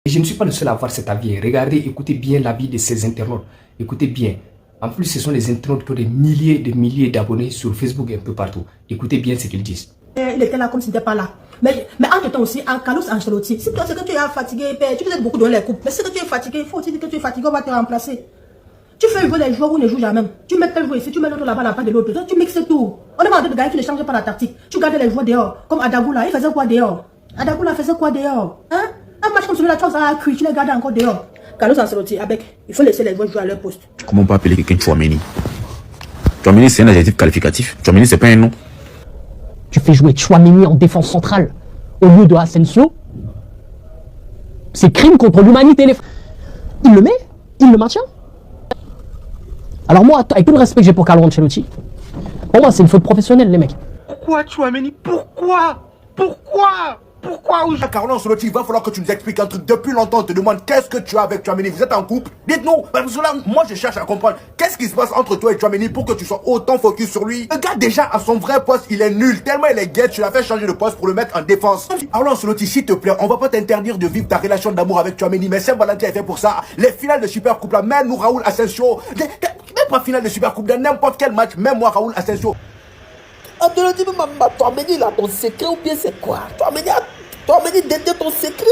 Je ne suis pas le seul à avoir cet avis. Regardez, écoutez bien l'avis de ces internautes. Écoutez bien. En plus, ce sont des internautes qui ont des milliers d'abonnés sur Facebook et un peu partout. Écoutez bien ce qu'ils disent. Il était là comme s'il n'était pas là. Mais entre-temps aussi, en Carlos Ancelotti, si toi c'est que tu es fatigué, tu peux être beaucoup dans les coupes. Mais si tu es fatigué, il faut aussi dire que tu es fatigué, on va te remplacer. Tu fais jouer les joueurs ou ne jouent jamais. Tu mets tel joueur ici, tu mets l'autre là-bas, la part de l'autre. Tu mixes tout. On est en train de gagner, tu ne changes pas la tactique. Tu gardes les joueurs dehors. Comme Adagoula, il faisait quoi dehors? Adagoula faisait quoi dehors? Hein? Un match comme celui-là, tu as cru, tu les gardes encore dehors. Carlos Ancelotti, avec, il faut laisser les joueurs jouer à leur poste. Comment on peut appeler quelqu'un Tchouaméni? Tchouaméni, c'est un adjectif qualificatif. Tchouaméni, c'est pas un nom. Tu fais jouer Tchouaméni en défense centrale au lieu de Asensio. C'est crime contre l'humanité. Il le met, il le maintient. Alors moi, avec tout le respect que j'ai pour Carlo Ancelotti, pour moi c'est une faute professionnelle les mecs. Pourquoi Tchouaméni? Pourquoi Carlo Ancelotti, il va falloir que tu nous expliques un truc. Depuis longtemps, on te demande qu'est-ce que tu as avec Tchouaméni. Vous êtes en couple? Dites-nous. Parce que là, moi, je cherche à comprendre. Qu'est-ce qui se passe entre toi et Tchouaméni pour que tu sois autant focus sur lui? Le gars, déjà, à son vrai poste, il est nul. Tellement il est guette, tu l'as fait changer de poste pour le mettre en défense. Carlo Ancelotti, s'il te plaît, on va pas t'interdire de vivre ta relation d'amour avec Tchouaméni. Mais Saint-Valentin est fait pour ça. Les finales de Super Coupe, là, même nous, Raoul Asensio. Même pas finale de Super Coupe, dans n'importe quel match, même moi, Raoul Asensio. Ancelotti, Tchouaméni, il a ton secret ou bien c'est quoi? Tchouaméni détient ton secret.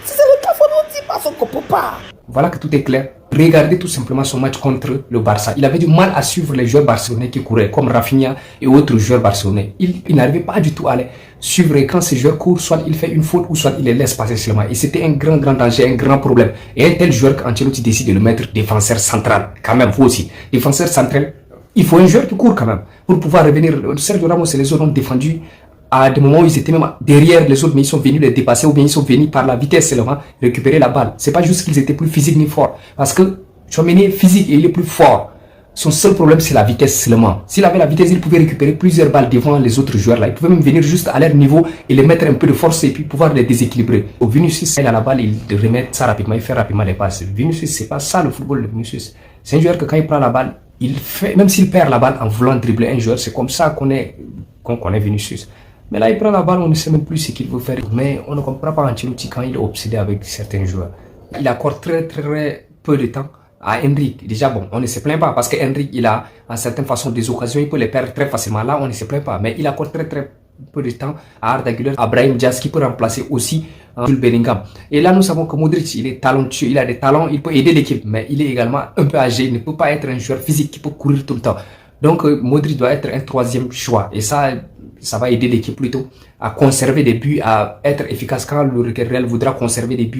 Si c'est le cas, faut nous dire parce qu'on peut pas. Voilà que tout est clair. Regardez tout simplement son match contre le Barça. Il avait du mal à suivre les joueurs barcelonais qui couraient, comme Rafinha et autres joueurs barcelonais. Il n'arrivait pas du tout à les suivre. Et quand ces joueurs courent, soit il fait une faute ou soit il les laisse passer seulement. Et c'était un grand danger, un grand problème. Et un tel joueur qu'Ancelotti décide de le mettre défenseur central. Quand même, vous aussi. Défenseur central, il faut un joueur qui court quand même. Pour pouvoir revenir. Sergio Ramos et les autres ont défendu à des moments où ils étaient même derrière les autres, mais ils sont venus les dépasser ou bien ils sont venus par la vitesse seulement récupérer la balle. C'est pas juste qu'ils étaient plus physiques ni forts. Parce que Tchouaméni est physique et il est plus fort. Son seul problème, c'est la vitesse seulement. S'il avait la vitesse, il pouvait récupérer plusieurs balles devant les autres joueurs là. Il pouvait même venir juste à leur niveau et les mettre un peu de force et puis pouvoir les déséquilibrer. Au Vinicius, il a la balle, il remet ça rapidement, il fait rapidement les passes. Vinicius, c'est pas ça le football de Vinicius. C'est un joueur que quand il prend la balle, il fait, même s'il perd la balle en voulant dribbler un joueur, c'est comme ça qu'on connaît Vinicius. Mais là, il prend la balle, on ne sait même plus ce qu'il veut faire. Mais on ne comprend pas Ancelotti quand il est obsédé avec certains joueurs. Il accorde très peu de temps à Henrik. Déjà, bon, on ne se plaint pas parce que Henrik, il a en certaines façons des occasions, il peut les perdre très facilement. Là, on ne se plaint pas. Mais il accorde très peu de temps à Arda Güler, à Brahim Diaz qui peut remplacer aussi Jules Bellingham. Et là, nous savons que Modric, il est talentueux, il a des talents, il peut aider l'équipe. Mais il est également un peu âgé, il ne peut pas être un joueur physique qui peut courir tout le temps. Donc, Modric doit être un troisième choix. Et ça va aider l'équipe plutôt à conserver des buts, à être efficace quand le Real voudra conserver des buts.